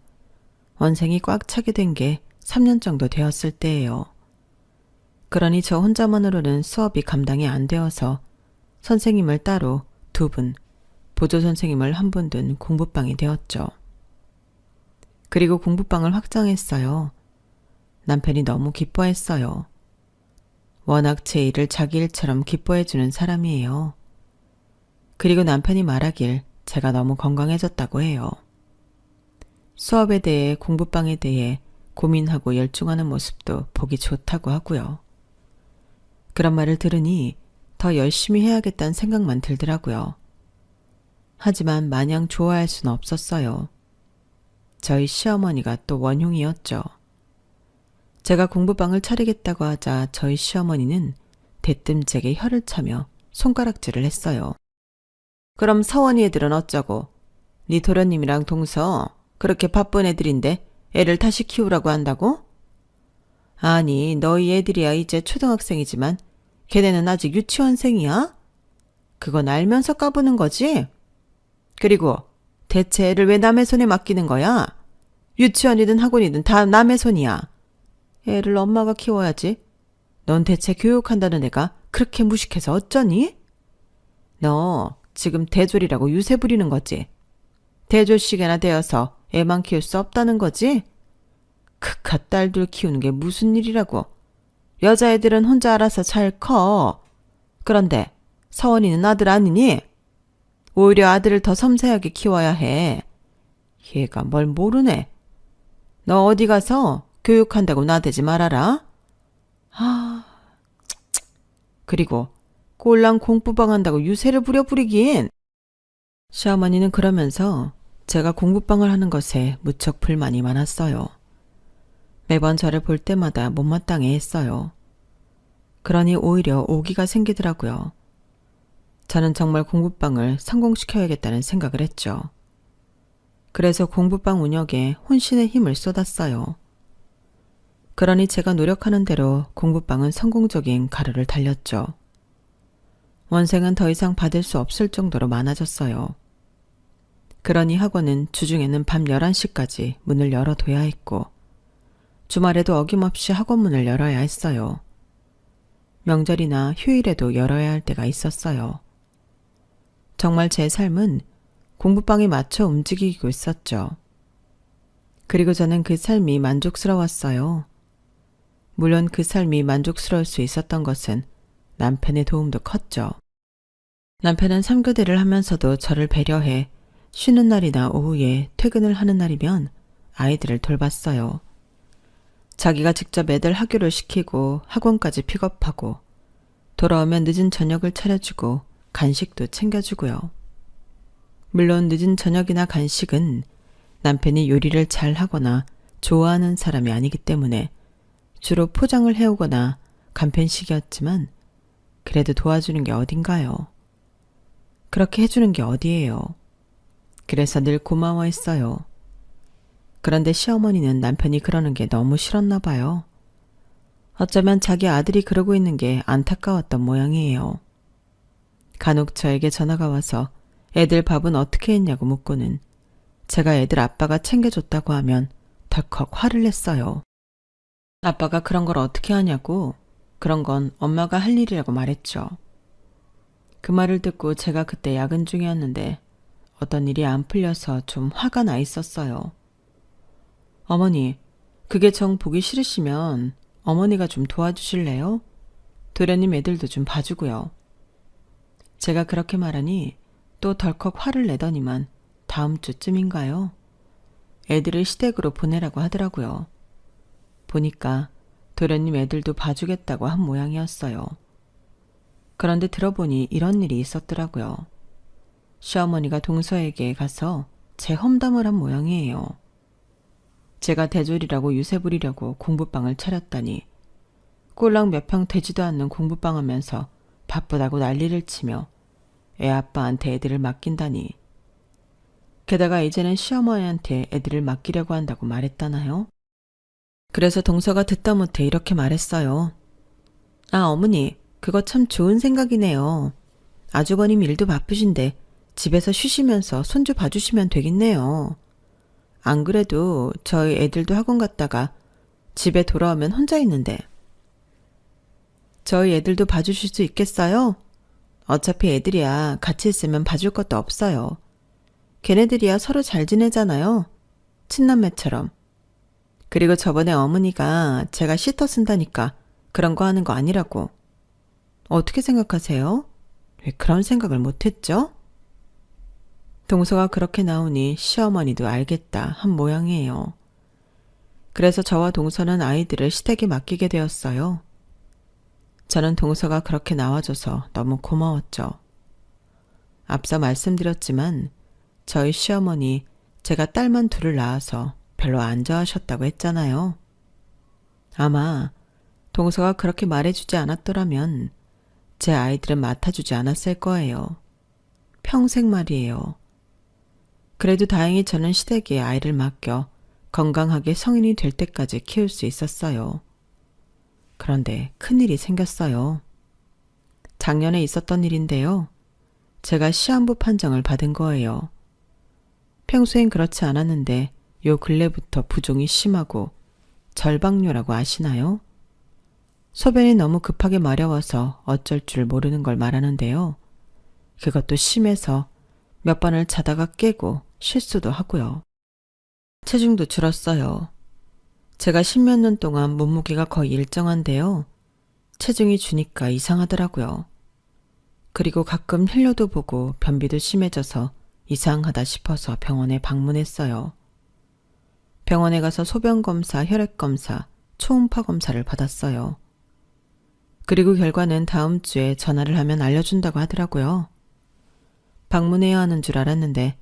원생이 꽉 차게 된 게 3년 정도 되었을 때예요. 그러니 저 혼자만으로는 수업이 감당이 안 되어서 선생님을 따로 2분, 보조 선생님을 1분 둔 공부방이 되었죠. 그리고 공부방을 확장했어요. 남편이 너무 기뻐했어요. 워낙 제 일을 자기 일처럼 기뻐해주는 사람이에요. 그리고 남편이 말하길 제가 너무 건강해졌다고 해요. 수업에 대해 공부방에 대해 고민하고 열중하는 모습도 보기 좋다고 하고요. 그런 말을 들으니 더 열심히 해야겠다는 생각만 들더라고요. 하지만 마냥 좋아할 수는 없었어요. 저희 시어머니가 또 원흉이었죠. 제가 공부방을 차리겠다고 하자 저희 시어머니는 대뜸 제게 혀를 차며 손가락질을 했어요. 그럼 서원이 애들은 어쩌고? 네 도련님이랑 동서 그렇게 바쁜 애들인데 애를 다시 키우라고 한다고? 아니 너희 애들이야 이제 초등학생이지만 걔네는 아직 유치원생이야? 그건 알면서 까부는 거지? 그리고 대체 애를 왜 남의 손에 맡기는 거야? 유치원이든 학원이든 다 남의 손이야. 애를 엄마가 키워야지. 넌 대체 교육한다는 애가 그렇게 무식해서 어쩌니? 너 지금 대졸이라고 유세 부리는 거지? 대졸시계나 되어서 애만 키울 수 없다는 거지? 그깟 딸들 키우는 게 무슨 일이라고. 여자애들은 혼자 알아서 잘 커. 그런데 서원이는 아들 아니니? 오히려 아들을 더 섬세하게 키워야 해. 얘가 뭘 모르네. 너 어디 가서 교육한다고 나대지 말아라. 그리고 꼴랑 공부방 한다고 유세를 부리긴. 시어머니는 그러면서 제가 공부방을 하는 것에 무척 불만이 많았어요. 매번 저를 볼 때마다 못마땅해 했어요. 그러니 오히려 오기가 생기더라고요. 저는 정말 공부방을 성공시켜야겠다는 생각을 했죠. 그래서 공부방 운영에 혼신의 힘을 쏟았어요. 그러니 제가 노력하는 대로 공부방은 성공적인 가루를 달렸죠. 원생은 더 이상 받을 수 없을 정도로 많아졌어요. 그러니 학원은 주중에는 밤 11시까지 문을 열어둬야 했고 주말에도 어김없이 학원 문을 열어야 했어요. 명절이나 휴일에도 열어야 할 때가 있었어요. 정말 제 삶은 공부방에 맞춰 움직이고 있었죠. 그리고 저는 그 삶이 만족스러웠어요. 물론 그 삶이 만족스러울 수 있었던 것은 남편의 도움도 컸죠. 남편은 3교대를 하면서도 저를 배려해 쉬는 날이나 오후에 퇴근을 하는 날이면 아이들을 돌봤어요. 자기가 직접 애들 학교를 시키고 학원까지 픽업하고 돌아오면 늦은 저녁을 차려주고 간식도 챙겨주고요. 물론 늦은 저녁이나 간식은 남편이 요리를 잘 하거나 좋아하는 사람이 아니기 때문에 주로 포장을 해오거나 간편식이었지만 그래도 도와주는 게 어딘가요? 그렇게 해주는 게 어디예요? 그래서 늘 고마워했어요. 그런데 시어머니는 남편이 그러는 게 너무 싫었나 봐요. 어쩌면 자기 아들이 그러고 있는 게 안타까웠던 모양이에요. 간혹 저에게 전화가 와서 애들 밥은 어떻게 했냐고 묻고는 제가 애들 아빠가 챙겨줬다고 하면 덜컥 화를 냈어요. 아빠가 그런 걸 어떻게 하냐고. 그런 건 엄마가 할 일이라고 말했죠. 그 말을 듣고 제가 그때 야근 중이었는데 어떤 일이 안 풀려서 좀 화가 나 있었어요. 어머니, 그게 정 보기 싫으시면 어머니가 좀 도와주실래요? 도련님 애들도 좀 봐주고요. 제가 그렇게 말하니 또 덜컥 화를 내더니만 다음 주쯤인가요? 애들을 시댁으로 보내라고 하더라고요. 보니까 도련님 애들도 봐주겠다고 한 모양이었어요. 그런데 들어보니 이런 일이 있었더라고요. 시어머니가 동서에게 가서 제 험담을 한 모양이에요. 제가 대졸이라고 유세 부리려고 공부방을 차렸다니 꼴랑 몇 평 되지도 않는 공부방 하면서 바쁘다고 난리를 치며 애 아빠한테 애들을 맡긴다니. 게다가 이제는 시어머니한테 애들을 맡기려고 한다고 말했다나요? 그래서 동서가 듣다 못해 이렇게 말했어요. 아, 어머니, 그거 참 좋은 생각이네요. 아주버님 일도 바쁘신데 집에서 쉬시면서 손주 봐주시면 되겠네요. 안 그래도 저희 애들도 학원 갔다가 집에 돌아오면 혼자 있는데. 저희 애들도 봐주실 수 있겠어요? 어차피 애들이야 같이 있으면 봐줄 것도 없어요. 걔네들이야 서로 잘 지내잖아요. 친남매처럼. 그리고 저번에 어머니가 제가 시터 쓴다니까 그런 거 하는 거 아니라고. 어떻게 생각하세요? 왜 그런 생각을 못했죠? 동서가 그렇게 나오니 시어머니도 알겠다 한 모양이에요. 그래서 저와 동서는 아이들을 시댁에 맡기게 되었어요. 저는 동서가 그렇게 나와줘서 너무 고마웠죠. 앞서 말씀드렸지만 저희 시어머니 제가 딸만 둘을 낳아서 별로 안 좋아하셨다고 했잖아요. 아마 동서가 그렇게 말해주지 않았더라면 제 아이들은 맡아주지 않았을 거예요. 평생 말이에요. 그래도 다행히 저는 시댁에 아이를 맡겨 건강하게 성인이 될 때까지 키울 수 있었어요. 그런데 큰일이 생겼어요. 작년에 있었던 일인데요. 제가 시한부 판정을 받은 거예요. 평소엔 그렇지 않았는데 요 근래부터 부종이 심하고 절박뇨라고 아시나요? 소변이 너무 급하게 마려워서 어쩔 줄 모르는 걸 말하는데요. 그것도 심해서 몇 번을 자다가 깨고 실수도 하고요. 체중도 줄었어요. 제가 십몇 년 동안 몸무게가 거의 일정한데요. 체중이 주니까 이상하더라고요. 그리고 가끔 혈뇨도 보고 변비도 심해져서 이상하다 싶어서 병원에 방문했어요. 병원에 가서 소변검사, 혈액검사, 초음파 검사를 받았어요. 그리고 결과는 다음 주에 전화를 하면 알려준다고 하더라고요. 방문해야 하는 줄 알았는데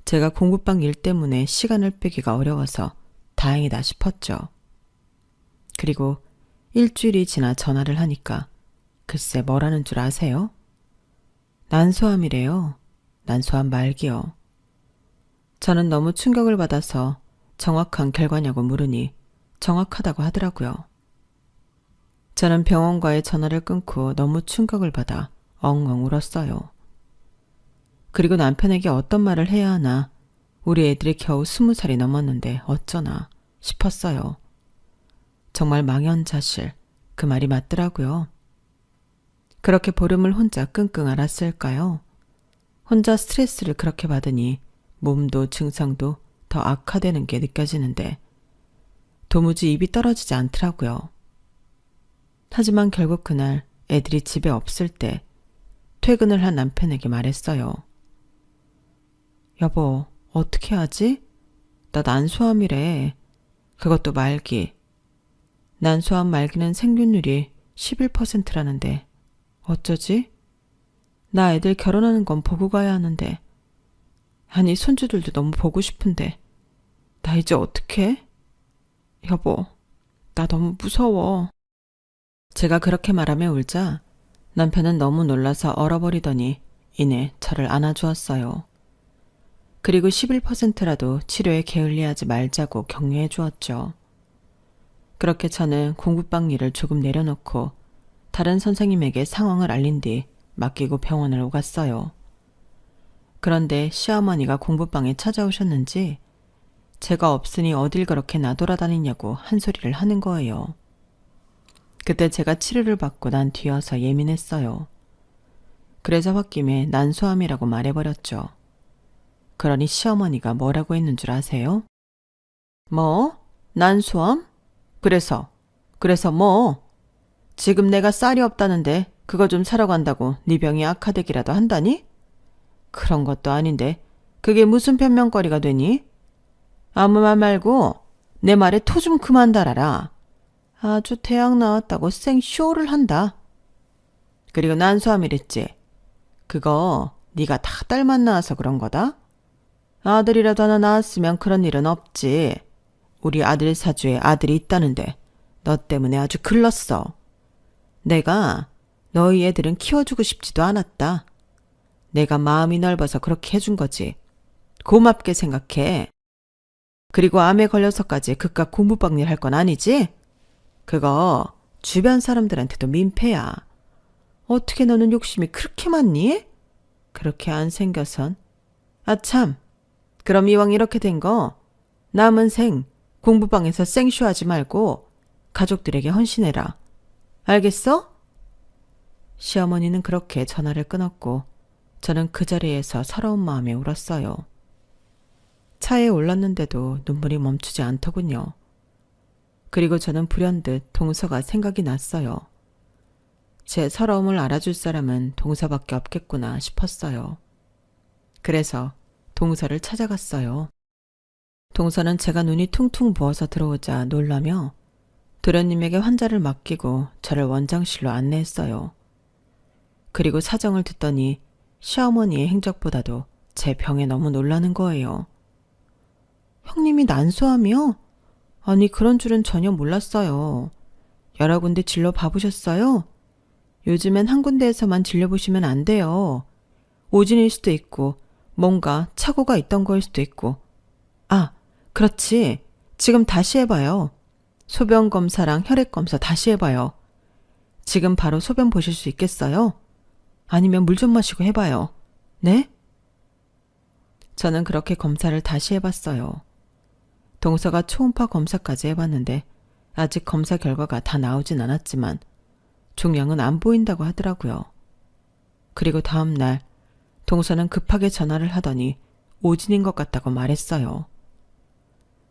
제가 공부방 일 때문에 시간을 빼기가 어려워서 다행이다 싶었죠. 그리고 일주일이 지나 전화를 하니까 글쎄 뭐라는 줄 아세요? 난소암이래요. 난소암 말기요. 저는 너무 충격을 받아서 정확한 결과냐고 물으니 정확하다고 하더라고요. 저는 병원과의 전화를 끊고 너무 충격을 받아 엉엉 울었어요. 그리고 남편에게 어떤 말을 해야 하나, 우리 애들이 겨우 20살이 넘었는데 어쩌나 싶었어요. 정말 망연자실, 그 말이 맞더라고요. 그렇게 보름을 혼자 끙끙 앓았을까요? 혼자 스트레스를 그렇게 받으니 몸도 증상도 더 악화되는 게 느껴지는데 도무지 입이 떨어지지 않더라고요. 하지만 결국 그날 애들이 집에 없을 때 퇴근을 한 남편에게 말했어요. 여보, 어떻게 하지? 나 난소암이래. 그것도 말기. 난소암 말기는 생존율이 11%라는데 어쩌지? 나 애들 결혼하는 건 보고 가야 하는데. 아니, 손주들도 너무 보고 싶은데. 나 이제 어떡해? 여보, 나 너무 무서워. 제가 그렇게 말하며 울자 남편은 너무 놀라서 얼어버리더니 이내 저를 안아주었어요. 그리고 11%라도 치료에 게을리하지 말자고 격려해 주었죠. 그렇게 저는 공부방 일을 조금 내려놓고 다른 선생님에게 상황을 알린 뒤 맡기고 병원을 오갔어요. 그런데 시어머니가 공부방에 찾아오셨는지 제가 없으니 어딜 그렇게 나돌아다니냐고 한 소리를 하는 거예요. 그때 제가 치료를 받고 난 뒤여서 예민했어요. 그래서 홧김에 난소암이라고 말해버렸죠. 그러니 시어머니가 뭐라고 했는 줄 아세요? 뭐? 난소암? 그래서 뭐? 지금 내가 쌀이 없다는데 그거 좀 사러 간다고 네 병이 악화되기라도 한다니? 그런 것도 아닌데 그게 무슨 변명거리가 되니? 아무 말 말고 내 말에 토 좀 그만 달아라. 아주 대학 나왔다고 생쇼를 한다. 그리고 난소암이랬지. 그거 네가 다 딸만 낳아서 그런 거다? 아들이라도 하나 낳았으면 그런 일은 없지. 우리 아들 사주에 아들이 있다는데 너 때문에 아주 글렀어. 내가 너희 애들은 키워주고 싶지도 않았다. 내가 마음이 넓어서 그렇게 해준 거지. 고맙게 생각해. 그리고 암에 걸려서까지 그깟 공부방일 할 건 아니지? 그거 주변 사람들한테도 민폐야. 어떻게 너는 욕심이 그렇게 많니? 그렇게 안 생겨선. 아참, 그럼 이왕 이렇게 된 거 남은 생 공부방에서 생쇼하지 말고 가족들에게 헌신해라. 알겠어? 시어머니는 그렇게 전화를 끊었고 저는 그 자리에서 서러운 마음에 울었어요. 차에 올랐는데도 눈물이 멈추지 않더군요. 그리고 저는 불현듯 동서가 생각이 났어요. 제 서러움을 알아줄 사람은 동서밖에 없겠구나 싶었어요. 그래서 동서를 찾아갔어요. 동서는 제가 눈이 퉁퉁 부어서 들어오자 놀라며 도련님에게 환자를 맡기고 저를 원장실로 안내했어요. 그리고 사정을 듣더니 시어머니의 행적보다도 제 병에 너무 놀라는 거예요. 형님이 난소암이요? 아니 그런 줄은 전혀 몰랐어요. 여러 군데 질러 봐보셨어요? 요즘엔 한 군데에서만 질려보시면 안 돼요. 오진일 수도 있고 뭔가 착오가 있던 거일 수도 있고. 아, 그렇지. 지금 다시 해봐요. 소변 검사랑 혈액 검사 다시 해봐요. 지금 바로 소변 보실 수 있겠어요? 아니면 물 좀 마시고 해봐요. 네? 저는 그렇게 검사를 다시 해봤어요. 동서가 초음파 검사까지 해봤는데 아직 검사 결과가 다 나오진 않았지만 종양은 안 보인다고 하더라고요. 그리고 다음 날 동서는 급하게 전화를 하더니 오진인 것 같다고 말했어요.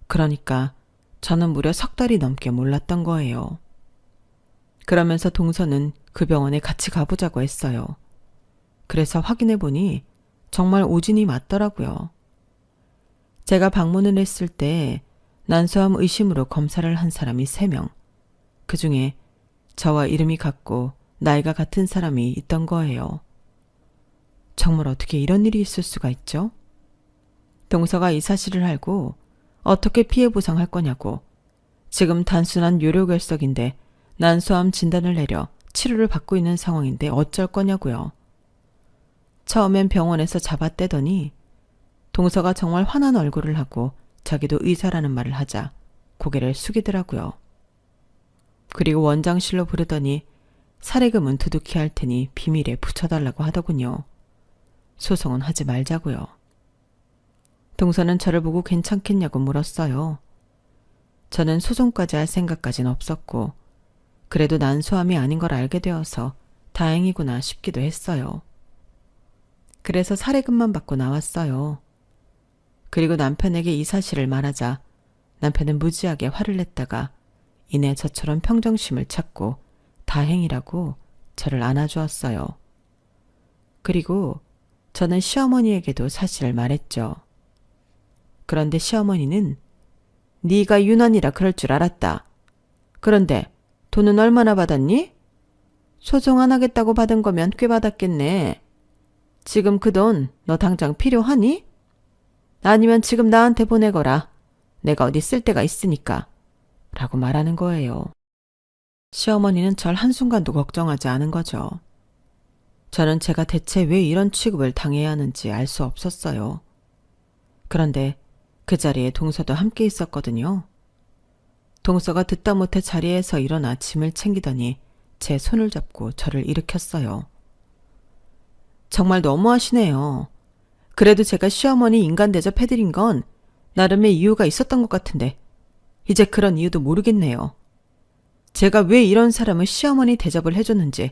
그러니까 저는 무려 석 달이 넘게 몰랐던 거예요. 그러면서 동서는 그 병원에 같이 가보자고 했어요. 그래서 확인해보니 정말 오진이 맞더라고요. 제가 방문을 했을 때 난소암 의심으로 검사를 한 사람이 3명. 그중에 저와 이름이 같고 나이가 같은 사람이 있던 거예요. 정말 어떻게 이런 일이 있을 수가 있죠? 동서가 이 사실을 알고 어떻게 피해 보상할 거냐고. 지금 단순한 요료결석인데 난소암 진단을 내려 치료를 받고 있는 상황인데 어쩔 거냐고요. 처음엔 병원에서 잡아떼더니 동서가 정말 화난 얼굴을 하고 자기도 의사라는 말을 하자 고개를 숙이더라고요. 그리고 원장실로 부르더니 사례금은 두둑히 할 테니 비밀에 붙여달라고 하더군요. 소송은 하지 말자고요. 동서는 저를 보고 괜찮겠냐고 물었어요. 저는 소송까지 할 생각까진 없었고 그래도 난소암이 아닌 걸 알게 되어서 다행이구나 싶기도 했어요. 그래서 사례금만 받고 나왔어요. 그리고 남편에게 이 사실을 말하자 남편은 무지하게 화를 냈다가 이내 저처럼 평정심을 찾고 다행이라고 저를 안아주었어요. 그리고 저는 시어머니에게도 사실을 말했죠. 그런데 시어머니는 네가 유난이라 그럴 줄 알았다. 그런데 돈은 얼마나 받았니? 소송 안 하겠다고 받은 거면 꽤 받았겠네. 지금 그 돈 너 당장 필요하니? 아니면 지금 나한테 보내거라. 내가 어디 쓸 데가 있으니까. 라고 말하는 거예요. 시어머니는 절 한순간도 걱정하지 않은 거죠. 저는 제가 대체 왜 이런 취급을 당해야 하는지 알 수 없었어요. 그런데 그 자리에 동서도 함께 있었거든요. 동서가 듣다 못해 자리에서 일어나 짐을 챙기더니 제 손을 잡고 저를 일으켰어요. 정말 너무하시네요. 그래도 제가 시어머니 인간 대접해드린 건 나름의 이유가 있었던 것 같은데 이제 그런 이유도 모르겠네요. 제가 왜 이런 사람을 시어머니 대접을 해줬는지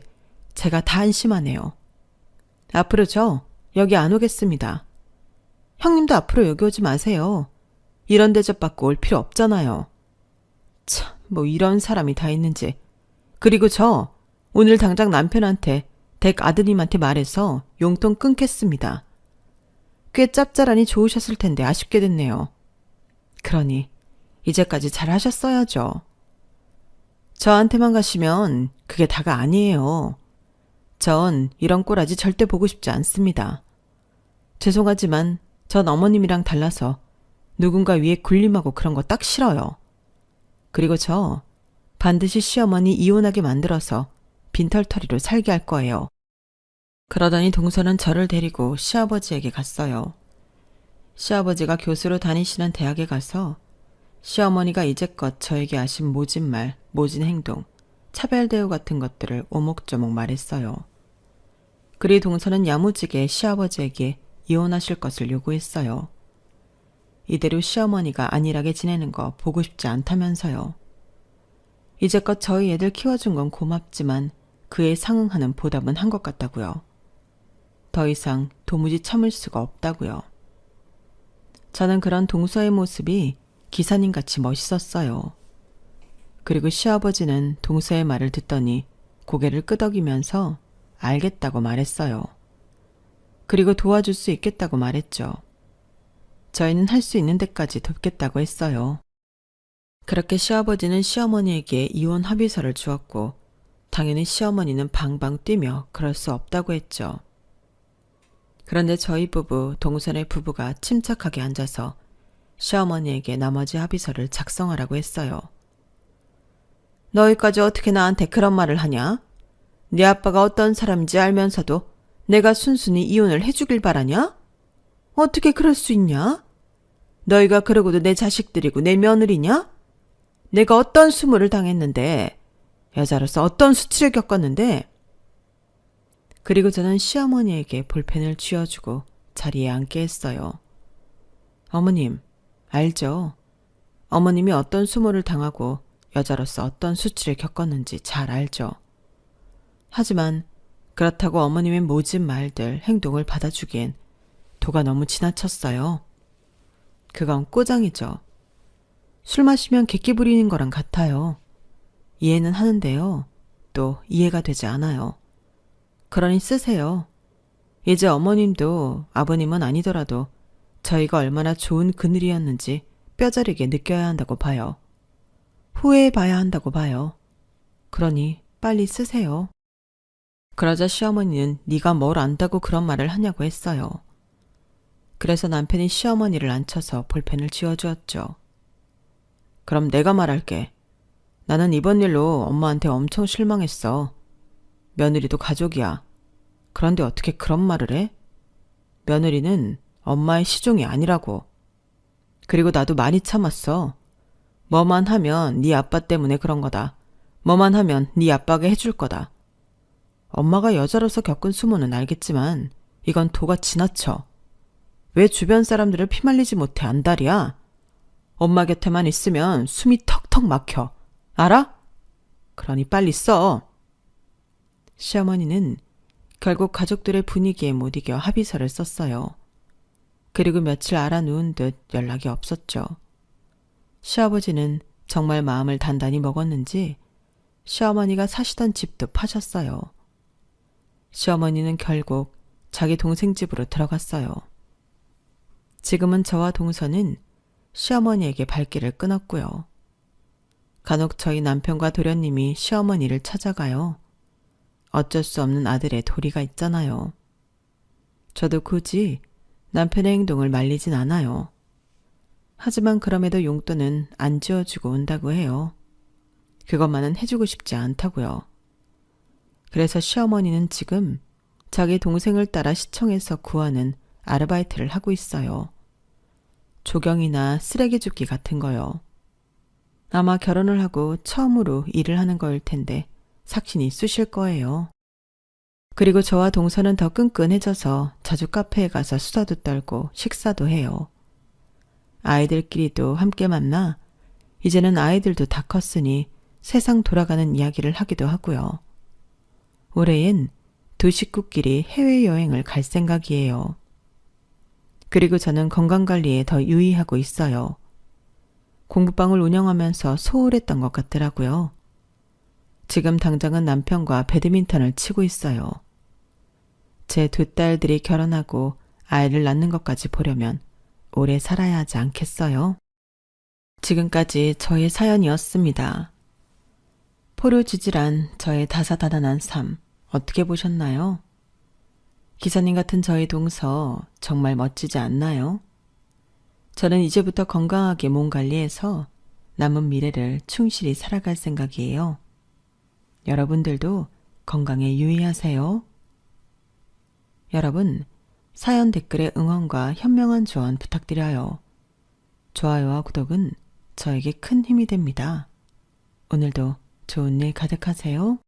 제가 다 한심하네요. 앞으로 저 여기 안 오겠습니다. 형님도 앞으로 여기 오지 마세요. 이런 대접 받고 올 필요 없잖아요. 참, 뭐 이런 사람이 다 있는지. 그리고 저 오늘 당장 남편한테 댁 아드님한테 말해서 용돈 끊겠습니다. 꽤 짭짤하니 좋으셨을 텐데 아쉽게 됐네요. 그러니 이제까지 잘 하셨어야죠. 저한테만 가시면 그게 다가 아니에요. 전 이런 꼬라지 절대 보고 싶지 않습니다. 죄송하지만 전 어머님이랑 달라서 누군가 위에 군림하고 그런 거 딱 싫어요. 그리고 저 반드시 시어머니 이혼하게 만들어서 빈털터리로 살게 할 거예요. 그러더니 동서는 저를 데리고 시아버지에게 갔어요. 시아버지가 교수로 다니시는 대학에 가서 시어머니가 이제껏 저에게 하신 모진 말, 모진 행동, 차별 대우 같은 것들을 오목조목 말했어요. 그리 동서는 야무지게 시아버지에게 이혼하실 것을 요구했어요. 이대로 시어머니가 안일하게 지내는 거 보고 싶지 않다면서요. 이제껏 저희 애들 키워준 건 고맙지만 그에 상응하는 보답은 한 것 같다고요. 더 이상 도무지 참을 수가 없다고요. 저는 그런 동서의 모습이 기사님같이 멋있었어요. 그리고 시아버지는 동서의 말을 듣더니 고개를 끄덕이면서 알겠다고 말했어요. 그리고 도와줄 수 있겠다고 말했죠. 저희는 할 수 있는 데까지 돕겠다고 했어요. 그렇게 시아버지는 시어머니에게 이혼 합의서를 주었고 당연히 시어머니는 방방 뛰며 그럴 수 없다고 했죠. 그런데 저희 부부, 동선의 부부가 침착하게 앉아서 시어머니에게 나머지 합의서를 작성하라고 했어요. 너희까지 어떻게 나한테 그런 말을 하냐? 네 아빠가 어떤 사람인지 알면서도 내가 순순히 이혼을 해주길 바라냐? 어떻게 그럴 수 있냐? 너희가 그러고도 내 자식들이고 내 며느리냐? 내가 어떤 수모를 당했는데, 여자로서 어떤 수치를 겪었는데. 그리고 저는 시어머니에게 볼펜을 쥐어주고 자리에 앉게 했어요. 어머님, 알죠? 어머님이 어떤 수모를 당하고 여자로서 어떤 수치를 겪었는지 잘 알죠. 하지만 그렇다고 어머님의 모진 말들, 행동을 받아주기엔 도가 너무 지나쳤어요. 그건 꼬장이죠. 술 마시면 객기 부리는 거랑 같아요. 이해는 하는데요. 또 이해가 되지 않아요. 그러니 쓰세요. 이제 어머님도 아버님은 아니더라도 저희가 얼마나 좋은 그늘이었는지 뼈저리게 느껴야 한다고 봐요. 후회해봐야 한다고 봐요. 그러니 빨리 쓰세요. 그러자 시어머니는 네가 뭘 안다고 그런 말을 하냐고 했어요. 그래서 남편이 시어머니를 앉혀서 볼펜을 쥐어주었죠. 그럼 내가 말할게. 나는 이번 일로 엄마한테 엄청 실망했어. 며느리도 가족이야. 그런데 어떻게 그런 말을 해? 며느리는 엄마의 시종이 아니라고. 그리고 나도 많이 참았어. 뭐만 하면 네 아빠 때문에 그런 거다. 뭐만 하면 네 아빠가 해줄 거다. 엄마가 여자로서 겪은 수모는 알겠지만 이건 도가 지나쳐. 왜 주변 사람들을 피말리지 못해 안달이야? 엄마 곁에만 있으면 숨이 턱턱 막혀. 알아? 그러니 빨리 써. 시어머니는 결국 가족들의 분위기에 못 이겨 합의서를 썼어요. 그리고 며칠 알아누운 듯 연락이 없었죠. 시아버지는 정말 마음을 단단히 먹었는지 시어머니가 사시던 집도 파셨어요. 시어머니는 결국 자기 동생 집으로 들어갔어요. 지금은 저와 동서는 시어머니에게 발길을 끊었고요. 간혹 저희 남편과 도련님이 시어머니를 찾아가요. 어쩔 수 없는 아들의 도리가 있잖아요. 저도 굳이 남편의 행동을 말리진 않아요. 하지만 그럼에도 용돈은 안 지어주고 온다고 해요. 그것만은 해주고 싶지 않다고요. 그래서 시어머니는 지금 자기 동생을 따라 시청에서 구하는 아르바이트를 하고 있어요. 조경이나 쓰레기 줍기 같은 거요. 아마 결혼을 하고 처음으로 일을 하는 거일 텐데 삭신이 쑤실 거예요. 그리고 저와 동서는 더 끈끈해져서 자주 카페에 가서 수다도 떨고 식사도 해요. 아이들끼리도 함께 만나 이제는 아이들도 다 컸으니 세상 돌아가는 이야기를 하기도 하고요. 올해엔 두 식구끼리 해외여행을 갈 생각이에요. 그리고 저는 건강관리에 더 유의하고 있어요. 공부방을 운영하면서 소홀했던 것 같더라고요. 지금 당장은 남편과 배드민턴을 치고 있어요. 제 두 딸들이 결혼하고 아이를 낳는 것까지 보려면 오래 살아야 하지 않겠어요? 지금까지 저의 사연이었습니다. 포로지질한 저의 다사다난한 삶 어떻게 보셨나요? 기사님 같은 저의 동서 정말 멋지지 않나요? 저는 이제부터 건강하게 몸 관리해서 남은 미래를 충실히 살아갈 생각이에요. 여러분들도 건강에 유의하세요. 여러분, 사연 댓글에 응원과 현명한 조언 부탁드려요. 좋아요와 구독은 저에게 큰 힘이 됩니다. 오늘도 좋은 일 가득하세요.